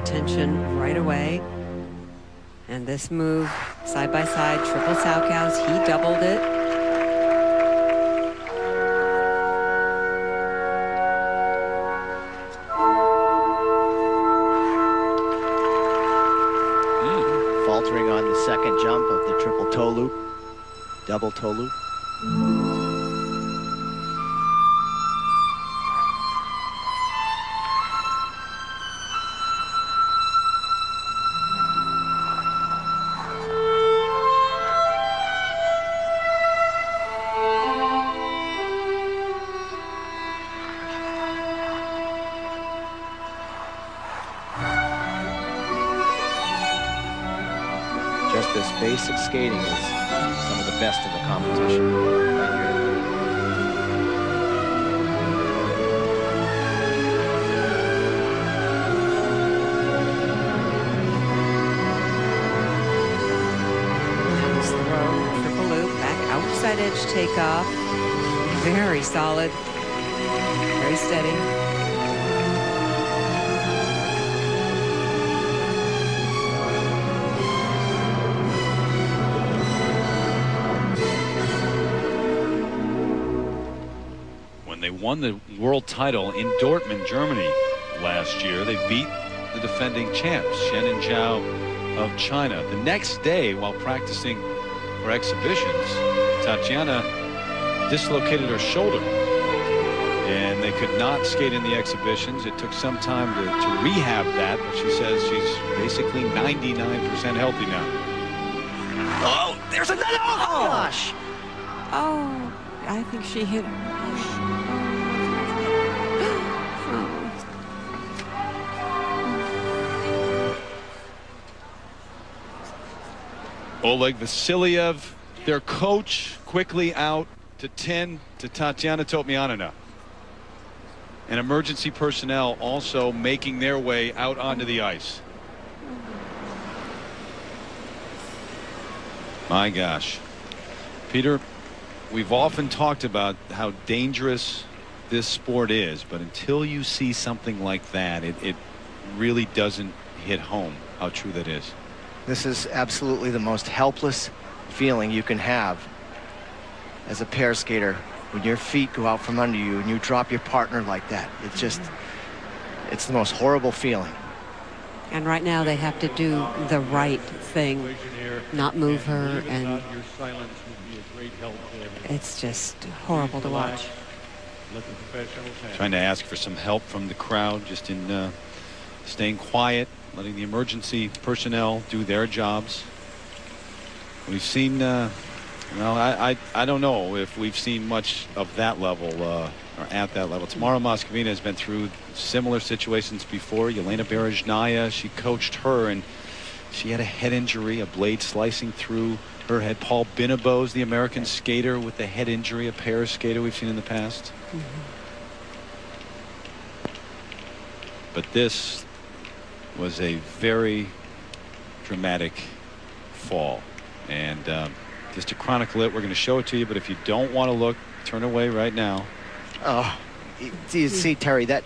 attention right away. And this move, side by side, triple Salchows, he doubled it. Faltering on the second jump of the triple toe loop, double toe loop. Just this basic skating is some of the best in the competition right here. Nice throw, triple loop, back outside edge takeoff. Very solid, very steady. They won the world title in Dortmund, Germany last year. They beat the defending champs, Shen and Zhao of China. The next day, while practicing for exhibitions, Tatiana dislocated her shoulder, and they could not skate in the exhibitions. It took some time to rehab that, but she says she's basically 99% healthy now. Oh, there's another! Oh, gosh! Oh, I think she hit her. Oleg Vasiliev, their coach, quickly out to 10 to Tatiana Totmianina. And emergency personnel also making their way out onto the ice. My gosh. Peter, we've often talked about how dangerous this sport is, but until you see something like that, it really doesn't hit home how true that is. This is absolutely the most helpless feeling you can have as a pair skater when your feet go out from under you and you drop your partner like that. It's just, it's the most horrible feeling. And right now they have to do the right thing, not move her, and it's just horrible to watch. Trying to ask for some help from the crowd, just in staying quiet, letting the emergency personnel do their jobs. We've seen, well, I don't know if we've seen much of that level or at that level. Tamara Moscovina has been through similar situations before. Yelena Berezhnaya, she coached her, and she had a head injury, a blade slicing through her head. Paul Binabose, the American skater with the head injury, a pair skater we've seen in the past. But this was a very dramatic fall, and just to chronicle it, we're going to show it to you, but if you don't want to look, turn away right now. Oh, you see, Terry, that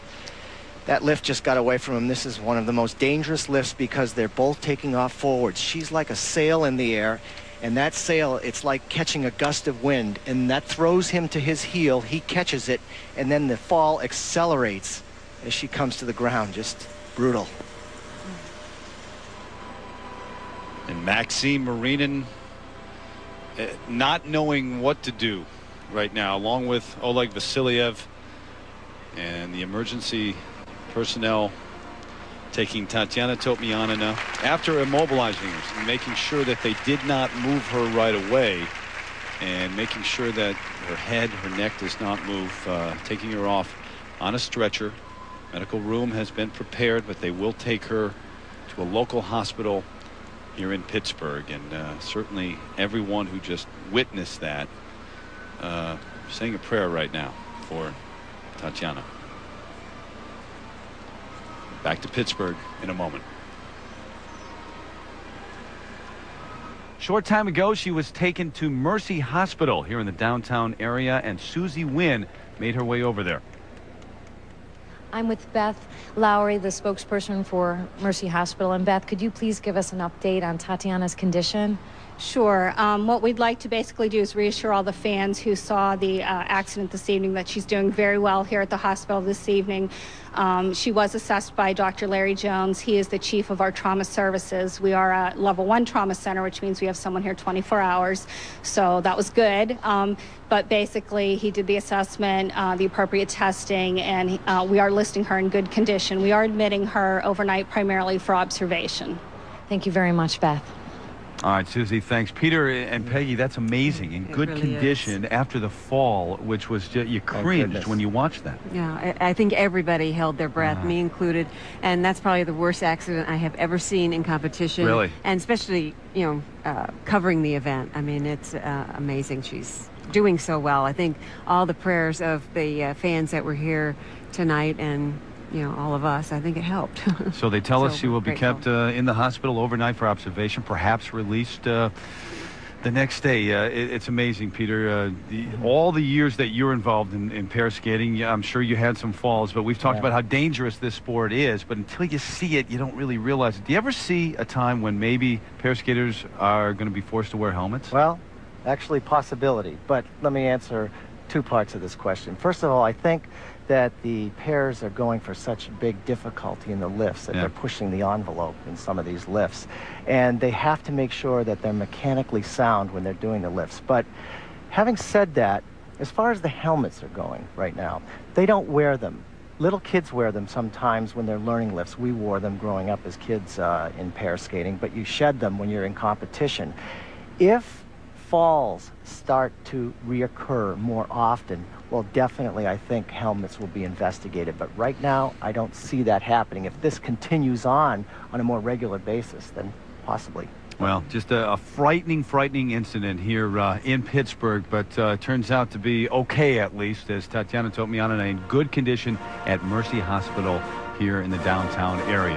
lift just got away from him. This is one of the most dangerous lifts because they're both taking off forwards. She's like a sail in the air, and that sail, it's like catching a gust of wind, and that throws him to his heel. He catches it, and then the fall accelerates as she comes to the ground. Just brutal. And Maxim Marinin not knowing what to do right now, along with Oleg Vasiliev and the emergency personnel taking Tatiana Totmianina after immobilizing her and making sure that they did not move her right away, and making sure that her head, her neck does not move, taking her off on a stretcher. Medical room has been prepared, but they will take her to a local hospital here in Pittsburgh, and certainly everyone who just witnessed that saying a prayer right now for Tatiana. Back to Pittsburgh in a moment. Short time ago, she was taken to Mercy Hospital here in the downtown area, and Susie Wynn made her way over there. I'm with Beth Lowry, the spokesperson for Mercy Hospital. And Beth, could you please give us an update on Tatiana's condition? Sure. What we'd like to basically do is reassure all the fans who saw the accident this evening that she's doing very well here at the hospital this evening. She was assessed by Dr. Larry Jones. He is the chief of our trauma services. We are a level 1 trauma center, which means we have someone here 24 hours. So that was good. But basically, he did the assessment, the appropriate testing, and we are listing her in good condition. We are admitting her overnight primarily for observation. Thank you very much, Beth. All right, Susie, thanks. Peter and Peggy, that's amazing. In good really condition after the fall, which was just, you cringed when you watched that. Yeah, I think everybody held their breath, me included. And that's probably the worst accident I have ever seen in competition. Really? And especially, you know, covering the event. I mean, it's amazing. She's doing so well. I think all the prayers of the fans that were here tonight and you know, all of us, I think it helped. So they tell us she will be kept in the hospital overnight for observation, perhaps released the next day. It's amazing, Peter. All the years that you're involved in pair skating, I'm sure you had some falls, but we've talked about how dangerous this sport is, but until you see it, you don't really realize it. Do you ever see a time when maybe pair skaters are going to be forced to wear helmets? Well, actually possibility, but let me answer two parts of this question. First of all, I think that the pairs are going for such big difficulty in the lifts that they're pushing the envelope in some of these lifts. And they have to make sure that they're mechanically sound when they're doing the lifts. But having said that, as far as the helmets are going right now, they don't wear them. Little kids wear them sometimes when they're learning lifts. We wore them growing up as kids in pair skating, but you shed them when you're in competition. If falls start to reoccur more often, well, definitely I think helmets will be investigated. But right now, I don't see that happening. If this continues on a more regular basis, then possibly. Well, just a frightening incident here in Pittsburgh, but turns out to be okay, at least, as Tatiana Totmianina in good condition at Mercy Hospital here in the downtown area.